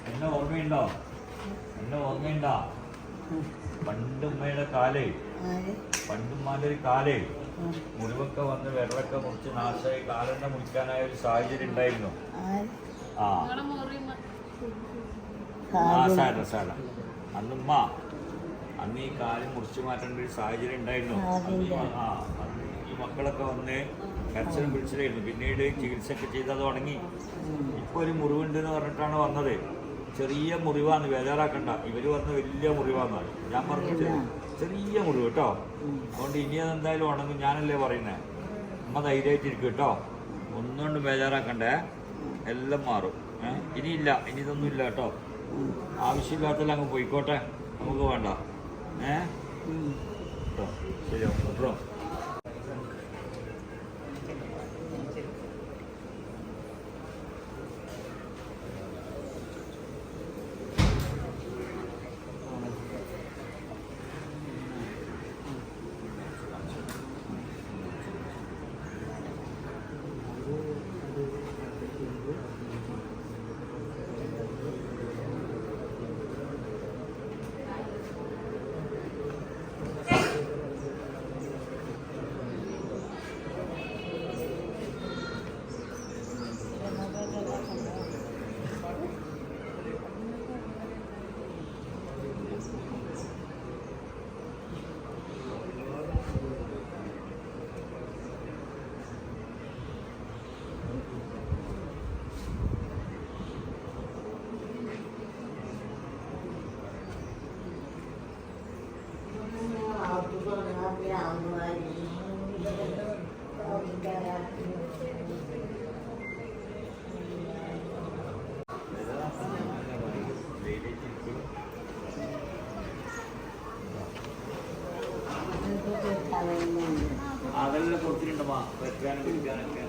എന്നെ ഓർമ്മയുണ്ടോ? പണ്ടുമ്മയുടെ പണ്ടുമ്മാൻ്റെ ഒരു കാലേ മുറിവൊക്കെ വന്ന് വെള്ളമൊക്കെ മുറിച്ച് നാശമായി കാലെണ്ണ മുറിക്കാനായ ഒരു സാഹചര്യം ഉണ്ടായിരുന്നു. സാല അന്നുമ്മ അന്ന് ഈ കാലം മുറിച്ചു മാറ്റേണ്ട ഒരു സാഹചര്യം ഉണ്ടായിരുന്നു. അന്ന് ഈ മക്കളൊക്കെ വന്ന് കരച്ചിലും പിടിച്ചിലായിരുന്നു. പിന്നീട് ചികിത്സയൊക്കെ ചെയ്തത് തുടങ്ങി. ഇപ്പോൾ ഒരു മുറിവുണ്ടെന്ന് പറഞ്ഞിട്ടാണ് വന്നത്. ചെറിയ മുറിവാന്ന്, ബേജാറാക്കണ്ട. ഇവര് പറഞ്ഞ വലിയ മുറിവാന്നാണ്. ഞാൻ പറഞ്ഞത് ചെറിയ മുറിവ് കേട്ടോ. അതുകൊണ്ട് ഇനി അതെന്തായാലും ഉണങ്ങും. ഞാനല്ലേ പറയുന്നത്. അമ്മ ധൈര്യമായിട്ടിരിക്കും കേട്ടോ. ഒന്നുകൊണ്ട് ബേജാറാക്കണ്ടേ, എല്ലാം മാറും. ഇനിയില്ല, ഇനി ഇതൊന്നും ഇല്ല കേട്ടോ. ആവശ്യമില്ലാത്തല്ല അങ്ങ് പോയിക്കോട്ടെ, നമുക്ക് വേണ്ട. കേട്ടോ, ശരി കേട്ടോ. അതെല്ലാം കൊടുത്തിട്ടുണ്ടോ വെക്കാനും പിടിക്കാനൊക്കെ?